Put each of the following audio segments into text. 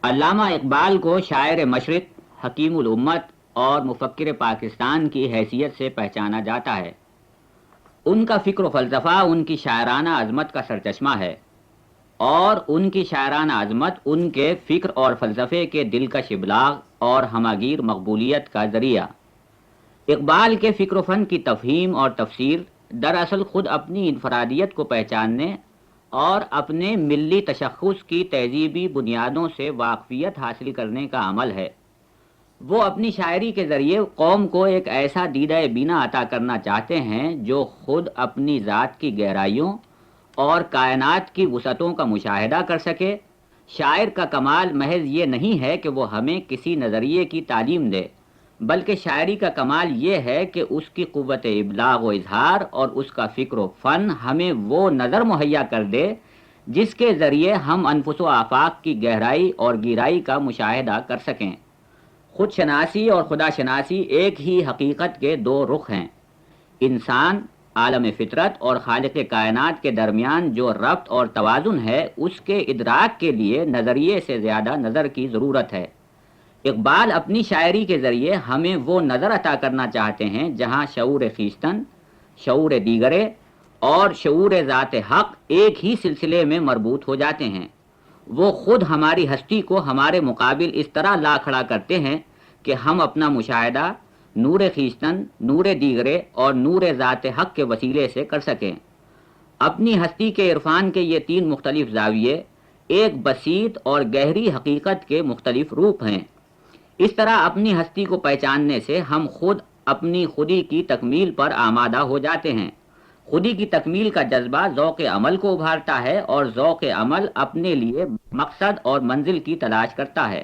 علامہ اقبال کو شاعر مشرق، حکیم الامت اور مفکر پاکستان کی حیثیت سے پہچانا جاتا ہے۔ ان کا فکر و فلسفہ ان کی شاعرانہ عظمت کا سرچشمہ ہے، اور ان کی شاعرانہ عظمت ان کے فکر اور فلسفے کے دلکش ابلاغ اور ہماگیر مقبولیت کا ذریعہ۔ اقبال کے فکر و فن کی تفہیم اور تفسیر دراصل خود اپنی انفرادیت کو پہچاننے اور اپنے ملی تشخص کی تہذیبی بنیادوں سے واقفیت حاصل کرنے کا عمل ہے۔ وہ اپنی شاعری کے ذریعے قوم کو ایک ایسا دیدہ بینا عطا کرنا چاہتے ہیں جو خود اپنی ذات کی گہرائیوں اور کائنات کی وسعتوں کا مشاہدہ کر سکے۔ شاعر کا کمال محض یہ نہیں ہے کہ وہ ہمیں کسی نظریے کی تعلیم دے، بلکہ شاعری کا کمال یہ ہے کہ اس کی قوت ابلاغ و اظہار اور اس کا فکر و فن ہمیں وہ نظر مہیا کر دے جس کے ذریعے ہم انفس و آفاق کی گہرائی اور گہرائی کا مشاہدہ کر سکیں۔ خود شناسی اور خدا شناسی ایک ہی حقیقت کے دو رخ ہیں۔ انسان، عالم فطرت اور خالق کائنات کے درمیان جو ربط اور توازن ہے، اس کے ادراک کے لیے نظریے سے زیادہ نظر کی ضرورت ہے۔ اقبال اپنی شاعری کے ذریعے ہمیں وہ نظر عطا کرنا چاہتے ہیں جہاں شعور خویشتن، شعور دیگرے اور شعور ذات حق ایک ہی سلسلے میں مربوط ہو جاتے ہیں۔ وہ خود ہماری ہستی کو ہمارے مقابل اس طرح لا کھڑا کرتے ہیں کہ ہم اپنا مشاہدہ نور خویشتن، نور دیگرے اور نور ذات حق کے وسیلے سے کر سکیں۔ اپنی ہستی کے عرفان کے یہ تین مختلف زاویے ایک بسیط اور گہری حقیقت کے مختلف روپ ہیں۔ اس طرح اپنی ہستی کو پہچاننے سے ہم خود اپنی خودی کی تکمیل پر آمادہ ہو جاتے ہیں۔ خودی کی تکمیل کا جذبہ ذوق عمل کو ابھارتا ہے، اور ذوق عمل اپنے لیے مقصد اور منزل کی تلاش کرتا ہے۔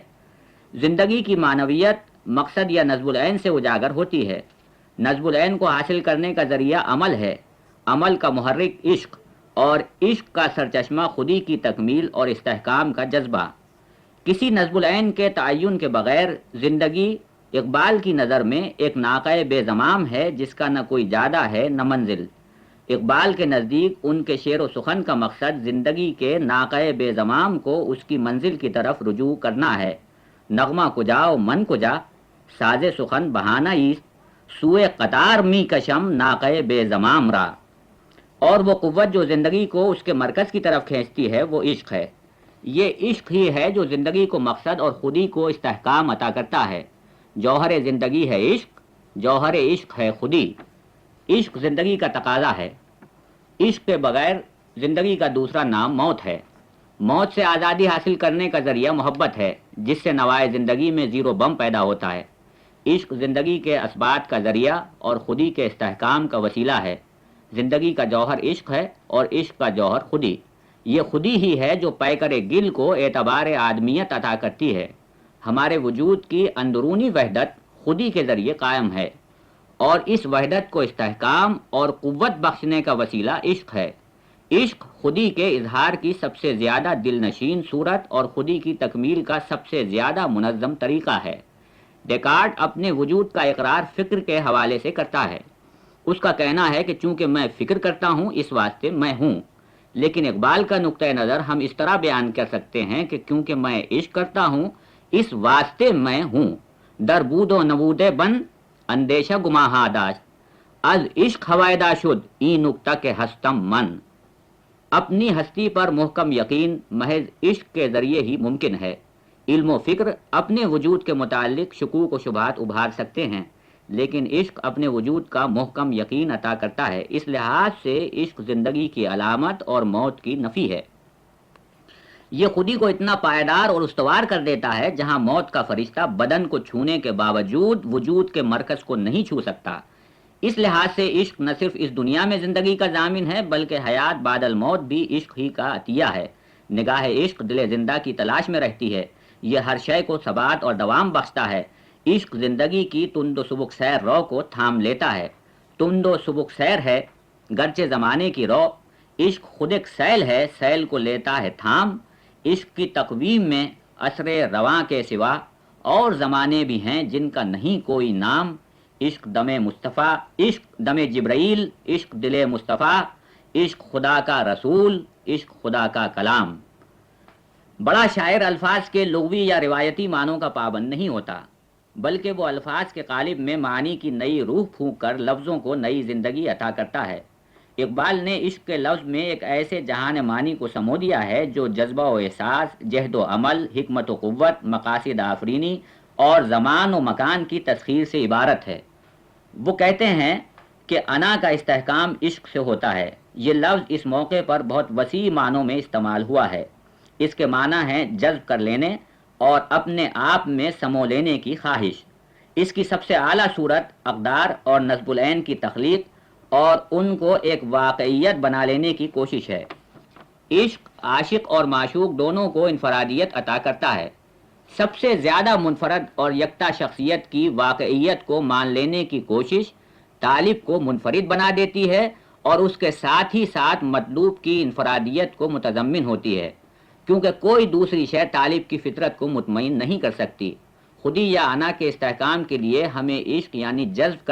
زندگی کی معنویت مقصد یا نصب العین سے اجاگر ہوتی ہے۔ نصب العین کو حاصل کرنے کا ذریعہ عمل ہے، عمل کا محرک عشق، اور عشق کا سرچشمہ خودی کی تکمیل اور استحکام کا جذبہ۔ کسی نصب العین کے تعین کے بغیر زندگی اقبال کی نظر میں ایک ناقہ بے زمام ہے جس کا نہ کوئی جادہ ہے نہ منزل۔ اقبال کے نزدیک ان کے شعر و سخن کا مقصد زندگی کے ناقہ بے زمام کو اس کی منزل کی طرف رجوع کرنا ہے۔ نغمہ کجا و من کجا، ساز سخن بہانہ ایست، سوئے قطار می کشم ناقہ بے زمام را۔ اور وہ قوت جو زندگی کو اس کے مرکز کی طرف کھینچتی ہے وہ عشق ہے۔ یہ عشق ہی ہے جو زندگی کو مقصد اور خودی کو استحکام عطا کرتا ہے۔ جوہر زندگی ہے عشق، جوہر عشق ہے خودی۔ عشق زندگی کا تقاضا ہے۔ عشق کے بغیر زندگی کا دوسرا نام موت ہے۔ موت سے آزادی حاصل کرنے کا ذریعہ محبت ہے، جس سے نوائے زندگی میں زیرو بم پیدا ہوتا ہے۔ عشق زندگی کے اسبات کا ذریعہ اور خودی کے استحکام کا وسیلہ ہے۔ زندگی کا جوہر عشق ہے اور عشق کا جوہر خودی۔ یہ خودی ہی ہے جو پیکر گل کو اعتبار آدمیت عطا کرتی ہے۔ ہمارے وجود کی اندرونی وحدت خودی کے ذریعے قائم ہے، اور اس وحدت کو استحکام اور قوت بخشنے کا وسیلہ عشق ہے۔ عشق خودی کے اظہار کی سب سے زیادہ دل نشین صورت اور خودی کی تکمیل کا سب سے زیادہ منظم طریقہ ہے۔ ڈیکارٹ اپنے وجود کا اقرار فکر کے حوالے سے کرتا ہے۔ اس کا کہنا ہے کہ چونکہ میں فکر کرتا ہوں اس واسطے میں ہوں، لیکن اقبال کا نقطہ نظر ہم اس طرح بیان کر سکتے ہیں کہ کیونکہ میں عشق کرتا ہوں اس واسطے میں ہوں۔ در بود و نبود بن اندیشہ گماہا داشت، از عشق ہوائدہ شد این نکتہ کے ہستم من۔ اپنی ہستی پر محکم یقین محض عشق کے ذریعے ہی ممکن ہے۔ علم و فکر اپنے وجود کے متعلق شکوک و شبہات ابھار سکتے ہیں، لیکن عشق اپنے وجود کا محکم یقین عطا کرتا ہے۔ اس لحاظ سے عشق زندگی کی علامت اور موت کی نفی ہے۔ یہ خودی کو اتنا پائیدار اور استوار کر دیتا ہے جہاں موت کا فرشتہ بدن کو چھونے کے باوجود وجود کے مرکز کو نہیں چھو سکتا۔ اس لحاظ سے عشق نہ صرف اس دنیا میں زندگی کا ضامن ہے بلکہ حیات بعد الموت بھی عشق ہی کا عطیہ ہے۔ نگاہ عشق دل زندہ کی تلاش میں رہتی ہے، یہ ہر شے کو ثبات اور دوام بخشتا ہے۔ عشق زندگی کی تند و سبک سیر رو کو تھام لیتا ہے۔ تند و سبک سیر ہے گرچہ زمانے کی رو، عشق خود ایک سیل ہے، سیل کو لیتا ہے تھام۔ عشق کی تقویم میں عصر رواں کے سوا اور زمانے بھی ہیں جن کا نہیں کوئی نام۔ عشق دم مصطفیٰ، عشق دم جبرائیل، عشق دل مصطفیٰ، عشق خدا کا رسول، عشق خدا کا کلام۔ بڑا شاعر الفاظ کے لغوی یا روایتی معنوں کا پابند نہیں ہوتا، بلکہ وہ الفاظ کے قالب میں معانی کی نئی روح پھونک کر لفظوں کو نئی زندگی عطا کرتا ہے۔ اقبال نے عشق کے لفظ میں ایک ایسے جہان معنی کو سمو دیا ہے جو جذبہ و احساس، جہد و عمل، حکمت و قوت، مقاصد آفرینی اور زمان و مکان کی تسخیر سے عبارت ہے۔ وہ کہتے ہیں کہ انا کا استحکام عشق سے ہوتا ہے۔ یہ لفظ اس موقع پر بہت وسیع معنوں میں استعمال ہوا ہے۔ اس کے معنی ہیں جذب کر لینے اور اپنے آپ میں سمو لینے کی خواہش۔ اس کی سب سے اعلیٰ صورت اقدار اور نصب العین کی تخلیق اور ان کو ایک واقعیت بنا لینے کی کوشش ہے۔ عشق عاشق اور معشوق دونوں کو انفرادیت عطا کرتا ہے۔ سب سے زیادہ منفرد اور یکتا شخصیت کی واقعیت کو مان لینے کی کوشش طالب کو منفرد بنا دیتی ہے اور اس کے ساتھ ہی ساتھ مطلوب کی انفرادیت کو متضمن ہوتی ہے، کیونکہ کوئی دوسری شے طالب کی فطرت کو مطمئن نہیں کر سکتی۔ خودی یا انا کے استحکام کے لیے ہمیں عشق یعنی جذب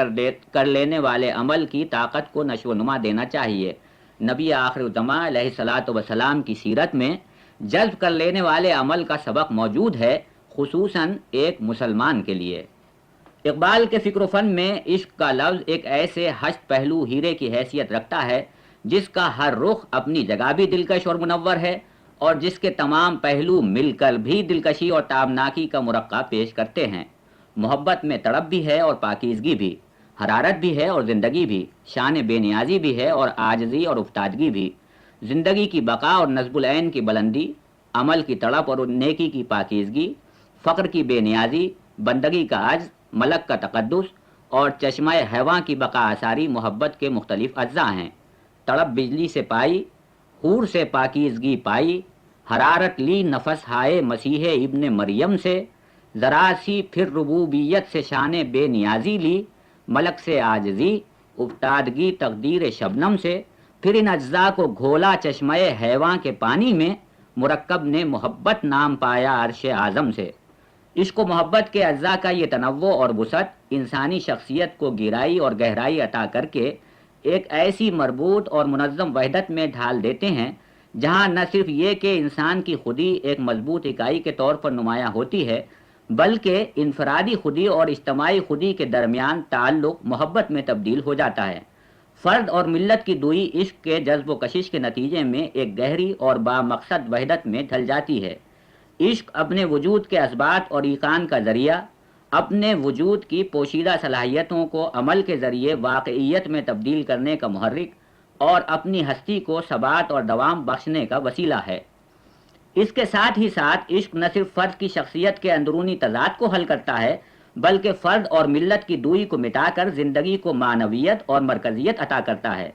کر لینے والے عمل کی طاقت کو نشو و نما دینا چاہیے۔ نبی آخر الزماں علیہ الصلاۃ والسلام کی سیرت میں جذب کر لینے والے عمل کا سبق موجود ہے، خصوصاً ایک مسلمان کے لیے۔ اقبال کے فکر و فن میں عشق کا لفظ ایک ایسے ہشت پہلو ہیرے کی حیثیت رکھتا ہے جس کا ہر رخ اپنی جگہ بھی دلکش اور منور ہے اور جس کے تمام پہلو مل کر بھی دلکشی اور تابناکی کا مرقع پیش کرتے ہیں۔ محبت میں تڑپ بھی ہے اور پاکیزگی بھی، حرارت بھی ہے اور زندگی بھی، شان بے نیازی بھی ہے اور عاجزی اور افتادگی بھی، زندگی کی بقا اور نصب العین کی بلندی، عمل کی تڑپ اور نیکی کی پاکیزگی، فقر کی بے نیازی، بندگی کا عجز، ملک کا تقدس اور چشمہ حیواں کی بقا آثاری محبت کے مختلف اجزاء ہیں۔ تڑپ بجلی سے پائی، حور سے پاکیزگی پائی، حرارت لی نفس ہائے مسیح ابن مریم سے، ذرا سی پھر ربوبیت سے شان بے نیازی لی، ملک سے عاجزی، افتادگی تقدیر شبنم سے، پھر ان اجزاء کو گھولا چشمہ حیواں کے پانی میں، مرکب نے محبت نام پایا عرش اعظم سے۔ عشق و محبت کے اجزاء کا یہ تنوع اور وسعت انسانی شخصیت کو گہرائی اور گہرائی عطا کر کے ایک ایسی مربوط اور منظم وحدت میں ڈھال دیتے ہیں جہاں نہ صرف یہ کہ انسان کی خودی ایک مضبوط اکائی کے طور پر نمایاں ہوتی ہے، بلکہ انفرادی خودی اور اجتماعی خودی کے درمیان تعلق محبت میں تبدیل ہو جاتا ہے۔ فرد اور ملت کی دوئی عشق کے جذب و کشش کے نتیجے میں ایک گہری اور بامقصد وحدت میں ڈھل جاتی ہے۔ عشق اپنے وجود کے اسبات اور ایقان کا ذریعہ، اپنے وجود کی پوشیدہ صلاحیتوں کو عمل کے ذریعے واقعیت میں تبدیل کرنے کا محرک اور اپنی ہستی کو ثبات اور دوام بخشنے کا وسیلہ ہے۔ اس کے ساتھ ہی ساتھ عشق نہ صرف فرد کی شخصیت کے اندرونی تضاد کو حل کرتا ہے، بلکہ فرد اور ملت کی دوئی کو مٹا کر زندگی کو معنویت اور مرکزیت عطا کرتا ہے۔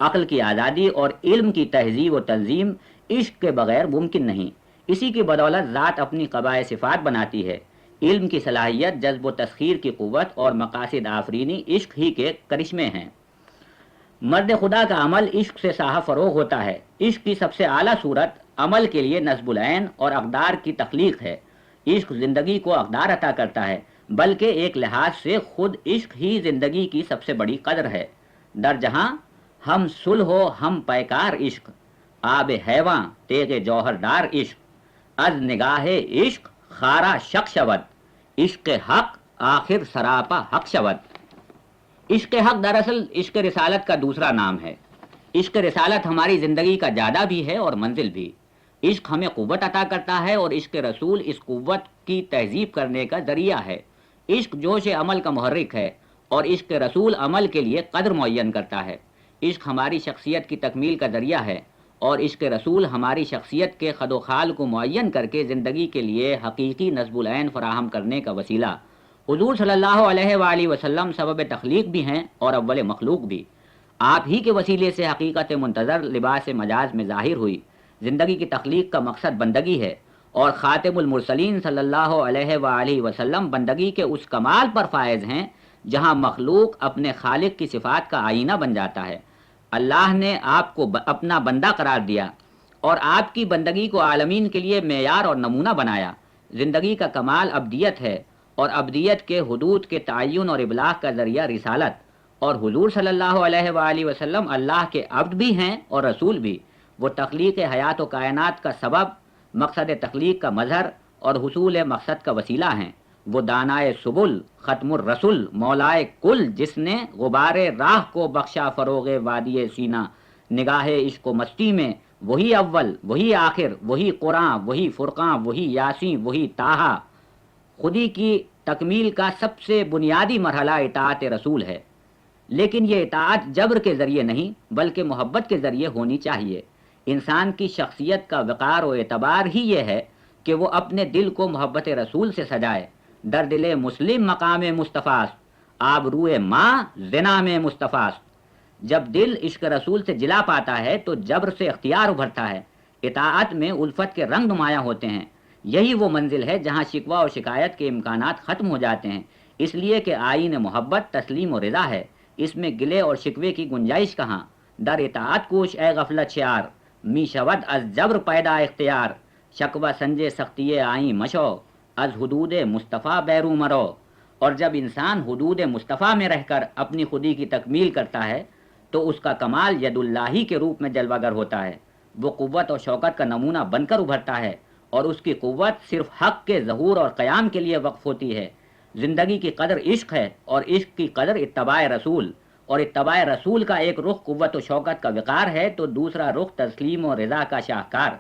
عقل کی آزادی اور علم کی تہذیب و تنظیم عشق کے بغیر ممکن نہیں۔ اسی کی بدولت ذات اپنی قبائے صفات بناتی ہے۔ علم کی صلاحیت، جذب و تسخیر کی قوت اور مقاصد آفرینی عشق ہی کے کرشمے ہیں۔ مرد خدا کا عمل عشق سے ساہ فروغ ہوتا ہے۔ عشق کی سب سے اعلیٰ صورت عمل کے لیے نصب العین اور اقدار کی تخلیق ہے۔ عشق زندگی کو اقدار عطا کرتا ہے، بلکہ ایک لحاظ سے خود عشق ہی زندگی کی سب سے بڑی قدر ہے۔ در جہاں ہم صلح و ہم پیکار عشق، آب حیواں تیغ جوہر دار عشق، از نگاہ عشق خارا شک شود، عشق حق آخر سراپا حق شود۔ عشق حق دراصل عشق رسالت کا دوسرا نام ہے۔ عشق رسالت ہماری زندگی کا جادہ بھی ہے اور منزل بھی۔ عشق ہمیں قوت عطا کرتا ہے اور عشق رسول اس قوت کی تہذیب کرنے کا ذریعہ ہے۔ عشق جوش عمل کا محرک ہے اور عشق رسول عمل کے لیے قدر معین کرتا ہے۔ عشق ہماری شخصیت کی تکمیل کا ذریعہ ہے اور عشق رسول ہماری شخصیت کے خد و خال کو معین کر کے زندگی کے لیے حقیقی نصب العین فراہم کرنے کا وسیلہ۔ حضور صلی اللہ علیہ وآلہ وسلم سبب تخلیق بھی ہیں اور اول مخلوق بھی۔ آپ ہی کے وسیلے سے حقیقت منتظر لباس مجاز میں ظاہر ہوئی۔ زندگی کی تخلیق کا مقصد بندگی ہے اور خاتم المرسلین صلی اللہ علیہ وآلہ وسلم بندگی کے اس کمال پر فائز ہیں جہاں مخلوق اپنے خالق کی صفات کا آئینہ بن جاتا ہے۔ اللہ نے آپ کو اپنا بندہ قرار دیا اور آپ کی بندگی کو عالمین کے لیے معیار اور نمونہ بنایا۔ زندگی کا کمال ابدیت ہے اور ابدیت کے حدود کے تعین اور ابلاغ کا ذریعہ رسالت، اور حضور صلی اللہ علیہ وآلہ وسلم اللہ کے عبد بھی ہیں اور رسول بھی۔ وہ تخلیق حیات و کائنات کا سبب، مقصد تخلیق کا مظہر اور حصول مقصد کا وسیلہ ہیں۔ وہ دانائے سبل، ختم الرسل، مولائے کل، جس نے غبار راہ کو بخشا فروغ وادی سینہ، نگاہ عشق و مستی میں وہی اول، وہی آخر، وہی قرآن، وہی فرقان، وہی یاسین، وہی طٰہٰ۔ خودی کی تکمیل کا سب سے بنیادی مرحلہ اطاعت رسول ہے، لیکن یہ اطاعت جبر کے ذریعے نہیں بلکہ محبت کے ذریعے ہونی چاہیے۔ انسان کی شخصیت کا وقار و اعتبار ہی یہ ہے کہ وہ اپنے دل کو محبت رسول سے سجائے۔ در دل مسلم مقام مصطفیٰ، آبروئے ماں زنا میں مصطفیٰ۔ جب دل عشق رسول سے جلا پاتا ہے تو جبر سے اختیار ابھرتا ہے، اطاعت میں الفت کے رنگ نمایاں ہوتے ہیں۔ یہی وہ منزل ہے جہاں شکوہ اور شکایت کے امکانات ختم ہو جاتے ہیں، اس لیے کہ آئین محبت تسلیم و رضا ہے، اس میں گلے اور شکوے کی گنجائش کہاں۔ در اطاعت کوش اے غفلت شعار، می شود از جبر پیدا اختیار، شکوہ سنجے سختی آئیں مشو، از حدود مصطفیٰ بیرو مرو۔ اور جب انسان حدود مصطفیٰ میں رہ کر اپنی خودی کی تکمیل کرتا ہے تو اس کا کمال ید اللہ کے روپ میں جلوہ گر ہوتا ہے، وہ قوت اور شوکت کا نمونہ بن کر ابھرتا ہے، اور اس کی قوت صرف حق کے ظہور اور قیام کے لیے وقف ہوتی ہے۔ زندگی کی قدر عشق ہے، اور عشق کی قدر اتباع رسول، اور اتباع رسول کا ایک رخ قوت و شوکت کا وقار ہے تو دوسرا رخ تسلیم و رضا کا شاہکار۔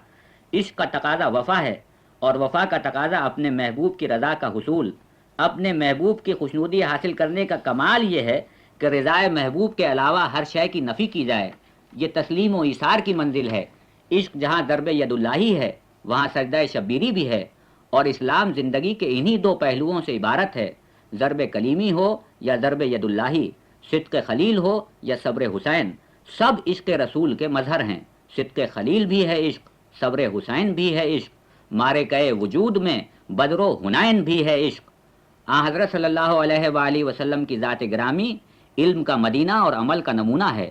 عشق کا تقاضا وفا ہے، اور وفا کا تقاضا اپنے محبوب کی رضا کا حصول۔ اپنے محبوب کی خوشنودی حاصل کرنے کا کمال یہ ہے کہ رضائے محبوب کے علاوہ ہر شے کی نفی کی جائے۔ یہ تسلیم و ایثار کی منزل ہے۔ عشق جہاں ضرب ید اللہ ہے وہاں سجدہ شبیری بھی ہے، اور اسلام زندگی کے انہی دو پہلوؤں سے عبارت ہے، ضرب کلیمی ہو یا ضرب ید اللہ، صدق خلیل ہو یا صبر حسین۔ سب عشق رسول کے مظہر ہیں۔ صدق خلیل بھی ہے عشق، صبر حسین بھی ہے عشق، مارے کئے وجود میں بدر و حنین بھی ہے عشق۔ حضرت صلی اللہ علیہ وآلہ وسلم کی ذات گرامی علم کا مدینہ اور عمل کا نمونہ ہے۔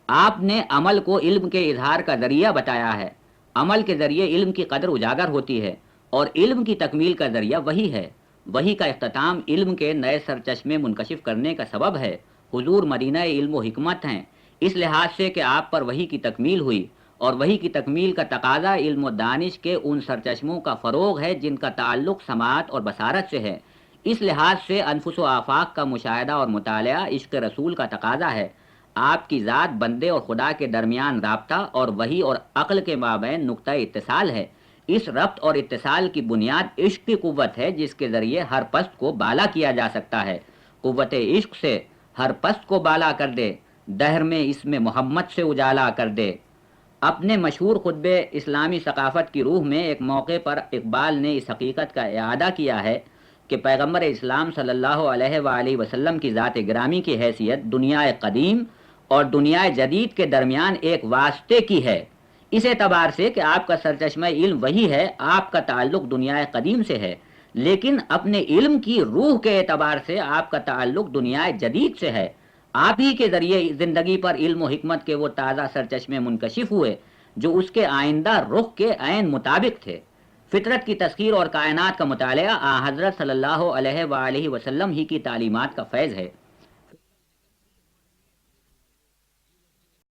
آپ نے عمل کو علم کے اظہار کا ذریعہ بتایا ہے۔ عمل کے ذریعے علم کی قدر اجاگر ہوتی ہے، اور علم کی تکمیل کا ذریعہ وہی ہے۔ وہی کا اختتام علم کے نئے سرچشمے منکشف کرنے کا سبب ہے۔ حضور مدینہ علم و حکمت ہیں، اس لحاظ سے کہ آپ پر وہی کی تکمیل ہوئی، اور وہی کی تکمیل کا تقاضا علم و دانش کے ان سرچشموں کا فروغ ہے جن کا تعلق سماعت اور بصارت سے ہے۔ اس لحاظ سے انفس و آفاق کا مشاہدہ اور مطالعہ عشق رسول کا تقاضا ہے۔ آپ کی ذات بندے اور خدا کے درمیان رابطہ اور وحی اور عقل کے مابین نقطہ اتصال ہے۔ اس ربط اور اتصال کی بنیاد عشق کی قوت ہے جس کے ذریعے ہر پست کو بالا کیا جا سکتا ہے۔ قوت عشق سے ہر پست کو بالا کر دے، دہر میں اس میں محمد سے اجالا کر دے۔ اپنے مشہور خطبے اسلامی ثقافت کی روح میں ایک موقع پر اقبال نے اس حقیقت کا اعادہ کیا ہے کہ پیغمبر اسلام صلی اللہ علیہ وآلہ وسلم کی ذات گرامی کی حیثیت دنیا قدیم اور دنیا جدید کے درمیان ایک واسطے کی ہے، اس اعتبار سے کہ آپ کا سرچشمہ علم وہی ہے، آپ کا تعلق دنیا قدیم سے ہے، لیکن اپنے علم کی روح کے اعتبار سے آپ کا تعلق دنیا جدید سے ہے۔ آپ ہی کے ذریعے زندگی پر علم و حکمت کے وہ تازہ سرچشمے منکشف ہوئے جو اس کے آئندہ رخ کے عین مطابق تھے۔ فطرت کی تسخیر اور کائنات کا مطالعہ حضرت صلی اللہ علیہ وآلہ وسلم ہی کی تعلیمات کا فیض ہے۔